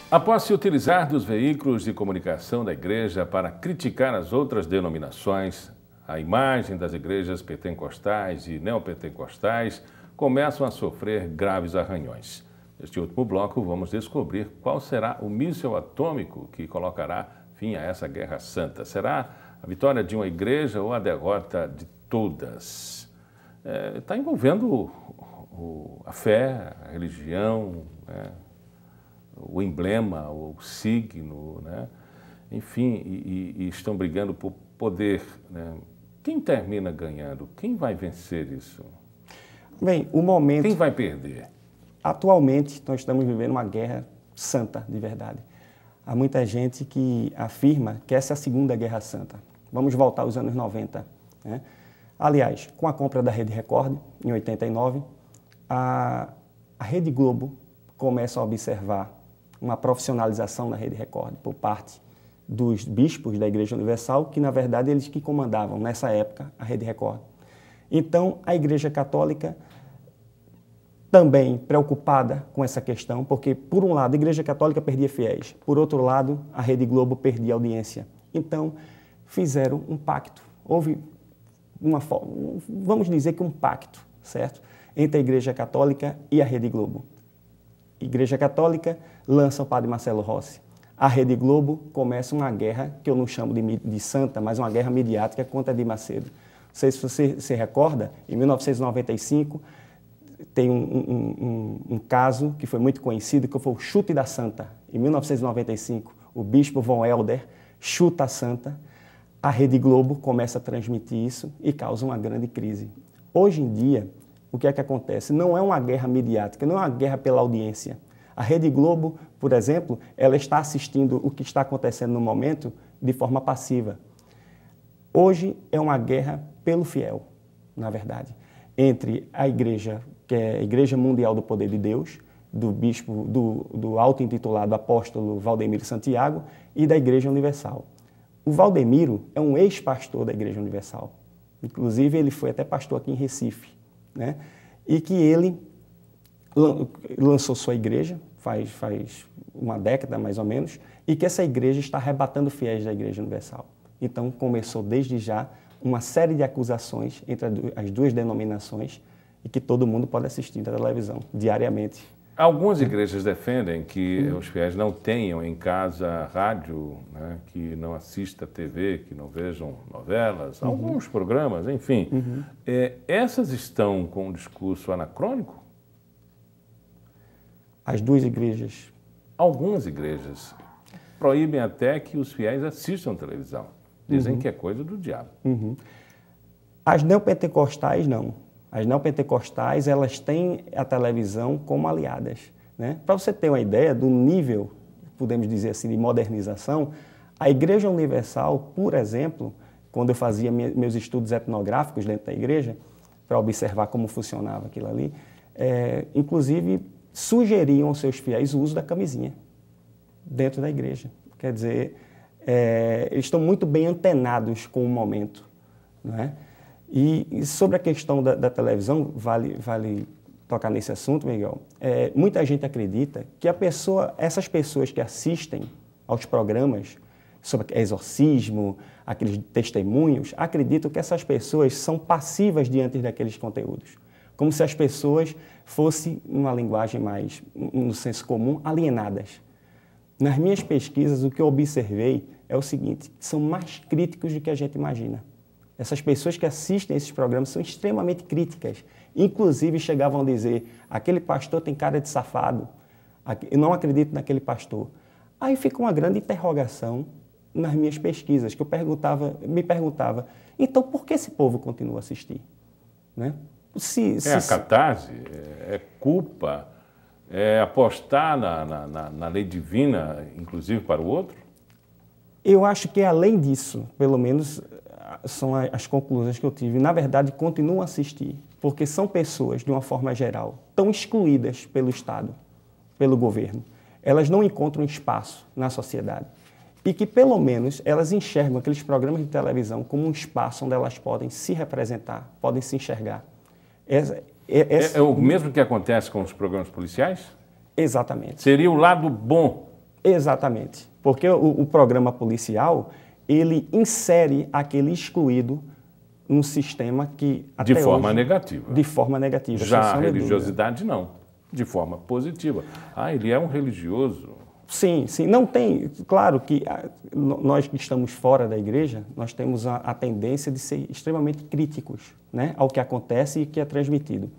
Após se utilizar dos veículos de comunicação da igreja para criticar as outras denominações, a imagem das igrejas pentecostais e neopentecostais começam a sofrer graves arranhões. Neste último bloco, vamos descobrir qual será o míssil atômico que colocará fim a essa guerra santa. Será a vitória de uma igreja ou a derrota de todas? Está envolvendo a fé, a religião, né? O emblema, o signo, né? Enfim, e estão brigando por poder, né? Quem termina ganhando? Quem vai vencer isso? Bem, o momento... Quem vai perder? Atualmente, nós estamos vivendo uma guerra santa, de verdade. Há muita gente que afirma que essa é a Segunda Guerra Santa. Vamos voltar aos anos 90. Né? Aliás, com a compra da Rede Record, em 89, a Rede Globo começa a observar uma profissionalização na Rede Record por parte dos bispos da Igreja Universal, que na verdade eles que comandavam nessa época a Rede Record. Então a Igreja Católica também preocupada com essa questão, porque por um lado a Igreja Católica perdia fiéis, por outro lado a Rede Globo perdia audiência. Então fizeram um pacto, houve vamos dizer que um pacto, certo? Entre a Igreja Católica e a Rede Globo. Igreja Católica lança o padre Marcelo Rossi. A Rede Globo começa uma guerra, que eu não chamo de santa, mas uma guerra midiática contra Edir Macedo. Não sei se você se recorda, em 1995, tem um caso que foi muito conhecido, que foi o chute da santa. Em 1995, o bispo Von Helder chuta a santa, a Rede Globo começa a transmitir isso e causa uma grande crise. Hoje em dia, o que é que acontece? Não é uma guerra midiática, não é uma guerra pela audiência. A Rede Globo, por exemplo, ela está assistindo o que está acontecendo no momento de forma passiva. Hoje é uma guerra pelo fiel, na verdade, entre a igreja, que é a Igreja Mundial do Poder de Deus, do bispo, do auto-intitulado apóstolo Valdemiro Santiago, e da Igreja Universal. O Valdemiro é um ex-pastor da Igreja Universal. Inclusive, ele foi até pastor aqui em Recife. Né? E que ele lançou sua igreja faz uma década, mais ou menos, e que essa igreja está arrebatando fiéis da Igreja Universal. Então, começou desde já uma série de acusações entre as duas denominações e que todo mundo pode assistir na televisão, diariamente. Algumas igrejas defendem que os fiéis não tenham em casa rádio, né, que não assista TV, que não vejam novelas, alguns programas, enfim. Essas estão com um discurso anacrônico? As duas igrejas? Algumas igrejas proíbem até que os fiéis assistam televisão. Dizem que é coisa do diabo. As neopentecostais não. As neopentecostais, elas têm a televisão como aliadas. Né? Para você ter uma ideia do nível, podemos dizer assim, de modernização, a Igreja Universal, por exemplo, quando eu fazia meus estudos etnográficos dentro da igreja, para observar como funcionava aquilo ali, inclusive sugeriam aos seus fiéis o uso da camisinha dentro da igreja. Quer dizer, eles estão muito bem antenados com o momento, não é? E sobre a questão da televisão, vale tocar nesse assunto, Miguel. Muita gente acredita que essas pessoas que assistem aos programas sobre exorcismo, aqueles testemunhos, acreditam que essas pessoas são passivas diante daqueles conteúdos. Como se as pessoas fossem, numa linguagem mais, no senso comum, alienadas. Nas minhas pesquisas, o que eu observei é o seguinte: são mais críticos do que a gente imagina. Essas pessoas que assistem esses programas são extremamente críticas. Inclusive, chegavam a dizer, aquele pastor tem cara de safado, eu não acredito naquele pastor. Aí fica uma grande interrogação nas minhas pesquisas, que eu me perguntava, então por que esse povo continua a assistir? Né? A catarse, é culpa, é apostar na lei divina, inclusive para o outro? Eu acho que além disso, pelo menos são as conclusões que eu tive, na verdade continuam a assistir, porque são pessoas, de uma forma geral, tão excluídas pelo Estado, pelo governo. Elas não encontram espaço na sociedade. E que, pelo menos, elas enxergam aqueles programas de televisão como um espaço onde elas podem se representar, podem se enxergar. É o mesmo que acontece com os programas policiais? Exatamente. Seria o lado bom Exatamente, porque o programa policial, ele insere aquele excluído num sistema que até De forma hoje, negativa. De forma negativa. Já a religiosidade não, de forma positiva. Ah, ele é um religioso. Sim, não tem, claro que nós que estamos fora da igreja, nós temos a tendência de ser extremamente críticos, né, ao que acontece e que é transmitido.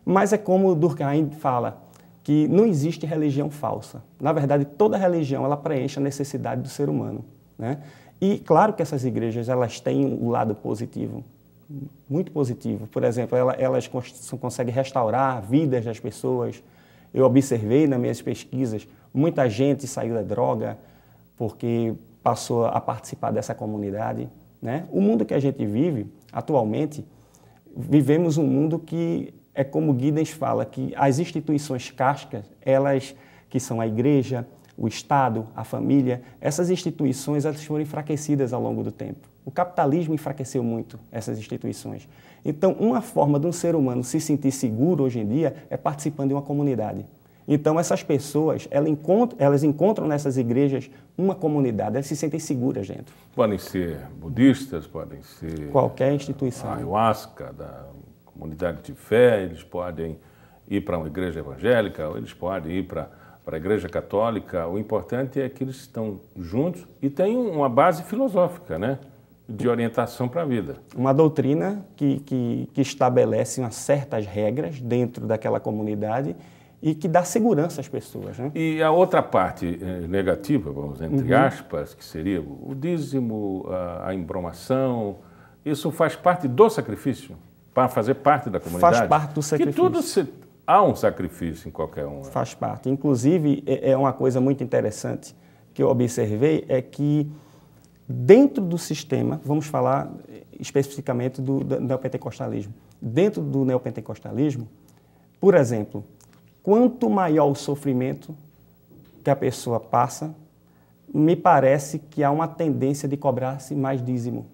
Mas é como Durkheim fala, que não existe religião falsa. Na verdade, toda religião ela preenche a necessidade do ser humano, né? E claro que essas igrejas elas têm um lado positivo, muito positivo. Por exemplo, elas conseguem restaurar vidas das pessoas. Eu observei nas minhas pesquisas, muita gente saiu da droga porque passou a participar dessa comunidade, né? O mundo que a gente vive atualmente, vivemos um mundo que é como Giddens fala, que as instituições cascas, elas que são a igreja, o Estado, a família, essas instituições elas foram enfraquecidas ao longo do tempo. O capitalismo enfraqueceu muito essas instituições. Então, uma forma de um ser humano se sentir seguro hoje em dia é participando de uma comunidade. Então, essas pessoas, elas encontram nessas igrejas uma comunidade, elas se sentem seguras dentro. Podem ser budistas, podem ser... Qualquer instituição. Ayahuasca, da comunidade de fé, eles podem ir para uma igreja evangélica, ou eles podem ir para a igreja católica. O importante é que eles estão juntos e têm uma base filosófica, né, de orientação para a vida. Uma doutrina que estabelece umas certas regras dentro daquela comunidade e que dá segurança às pessoas, né? E a outra parte negativa, vamos entre aspas, que seria o dízimo, a embromação, isso faz parte do sacrifício? Para fazer parte da comunidade? Faz parte do sacrifício. Há um sacrifício em qualquer um. Né? Faz parte. Inclusive, é uma coisa muito interessante que eu observei, é que dentro do sistema, vamos falar especificamente do neopentecostalismo, dentro do neopentecostalismo, por exemplo, quanto maior o sofrimento que a pessoa passa, me parece que há uma tendência de cobrar-se mais dízimo,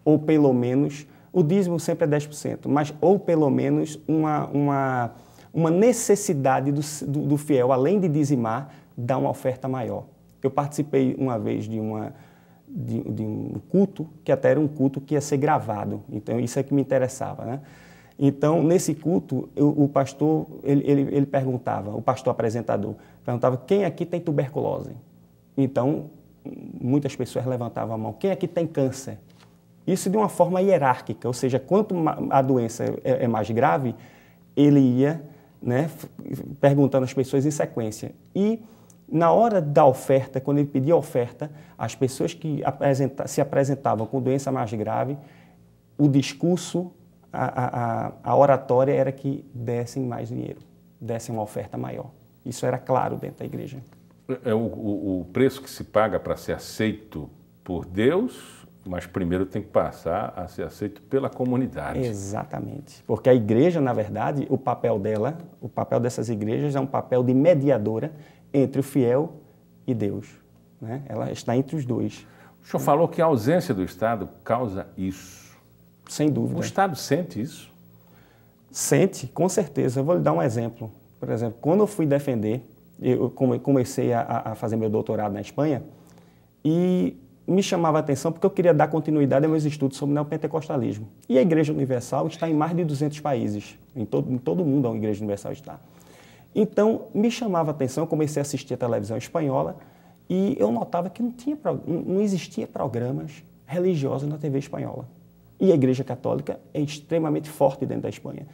ou pelo menos... O dízimo sempre é 10%, mas ou pelo menos uma necessidade do fiel, além de dizimar, dar uma oferta maior. Eu participei uma vez de um culto, que até era um culto que ia ser gravado, então isso é que me interessava, né? Então, nesse culto, o pastor, ele perguntava, o pastor apresentador, perguntava quem aqui tem tuberculose? Então, muitas pessoas levantavam a mão, quem aqui tem câncer? Isso de uma forma hierárquica, ou seja, quanto a doença é mais grave, ele ia, né, perguntando às pessoas em sequência. E na hora da oferta, quando ele pedia a oferta, as pessoas que se apresentavam com doença mais grave, o discurso, a oratória era que dessem mais dinheiro, dessem uma oferta maior. Isso era claro dentro da igreja. É o preço que se paga para ser aceito por Deus, mas primeiro tem que passar a ser aceito pela comunidade. Exatamente. Porque a igreja, na verdade, o papel dessas igrejas é um papel de mediadora entre o fiel e Deus, né? Ela está entre os dois. O senhor falou que a ausência do Estado causa isso. Sem dúvida. O Estado sente isso? Sente, com certeza. Eu vou lhe dar um exemplo. Por exemplo, quando eu fui defender, eu comecei a fazer meu doutorado na Espanha e me chamava a atenção porque eu queria dar continuidade aos meus estudos sobre neopentecostalismo. E a Igreja Universal está em mais de 200 países. Em todo o mundo a Igreja Universal está. Então, me chamava a atenção, eu comecei a assistir a televisão espanhola e eu notava que não existia programas religiosos na TV espanhola. E a Igreja Católica é extremamente forte dentro da Espanha.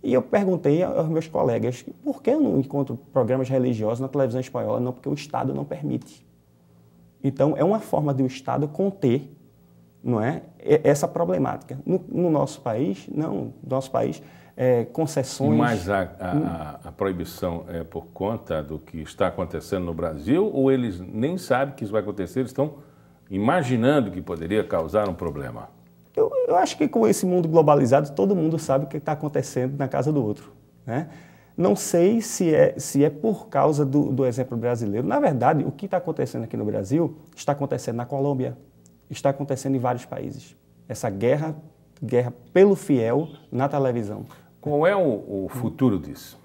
E eu perguntei aos meus colegas, por que eu não encontro programas religiosos na televisão espanhola? Não, porque o Estado não permite. Então, é uma forma do Estado conter, não é, essa problemática. No nosso país, não. No nosso país, concessões... Mas a proibição é por conta do que está acontecendo no Brasil ou eles nem sabem que isso vai acontecer, eles estão imaginando que poderia causar um problema? Eu acho que com esse mundo globalizado, todo mundo sabe o que está acontecendo na casa do outro, né? Não sei se é por causa do exemplo brasileiro. Na verdade, o que está acontecendo aqui no Brasil está acontecendo na Colômbia, está acontecendo em vários países. Essa guerra pelo fiel na televisão. Qual é o futuro disso?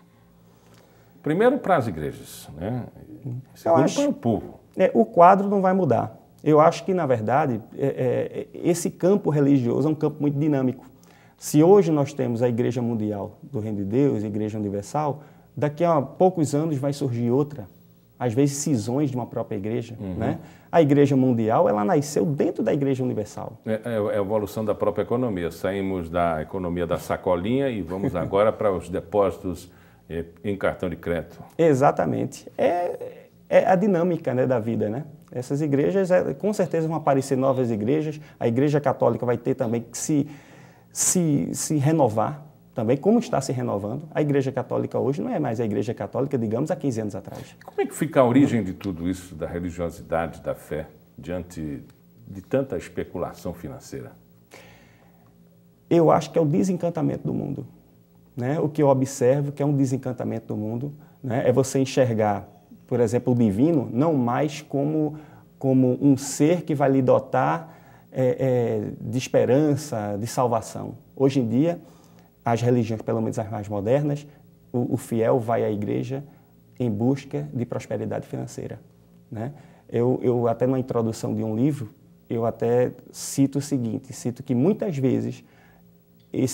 Primeiro para as igrejas, né? Segundo para o povo. O quadro não vai mudar. Eu acho que, na verdade, esse campo religioso é um campo muito dinâmico. Se hoje nós temos a Igreja Mundial do Reino de Deus, a Igreja Universal, daqui a poucos anos vai surgir outra, às vezes cisões de uma própria igreja. Né? A Igreja Mundial, ela nasceu dentro da Igreja Universal. É a evolução da própria economia. Saímos da economia da sacolinha e vamos agora para os depósitos em cartão de crédito. Exatamente. É a dinâmica, né, da vida, né? Essas igrejas, com certeza vão aparecer novas igrejas. A Igreja Católica vai ter também que se renovar também, como está se renovando. A Igreja Católica hoje não é mais a Igreja Católica, digamos, há 15 anos atrás. Como é que fica a origem de tudo isso, da religiosidade, da fé, diante de tanta especulação financeira? Eu acho que é o desencantamento do mundo. Né? O que eu observo que é um desencantamento do mundo, né? É você enxergar, por exemplo, o divino não mais como um ser que vai lhe dotar de esperança, de salvação. Hoje em dia, as religiões, pelo menos as mais modernas, o fiel vai à igreja em busca de prosperidade financeira. Né? Eu até na introdução de um livro, eu até cito o seguinte, cito que muitas vezes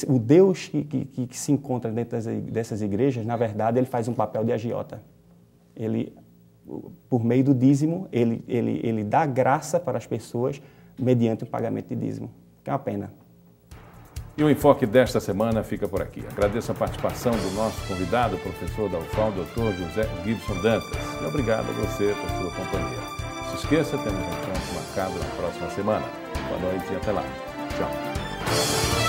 o Deus que se encontra dentro dessas igrejas, na verdade, ele faz um papel de agiota. Ele, por meio do dízimo, ele dá graça para as pessoas mediante o pagamento de dízimo, que é uma pena. E o enfoque desta semana fica por aqui. Agradeço a participação do nosso convidado, o professor da UFAL, Dr. José Gibson Dantas. E obrigado a você por sua companhia. Não se esqueça, temos um encontro marcado na próxima semana. Boa noite e até lá. Tchau.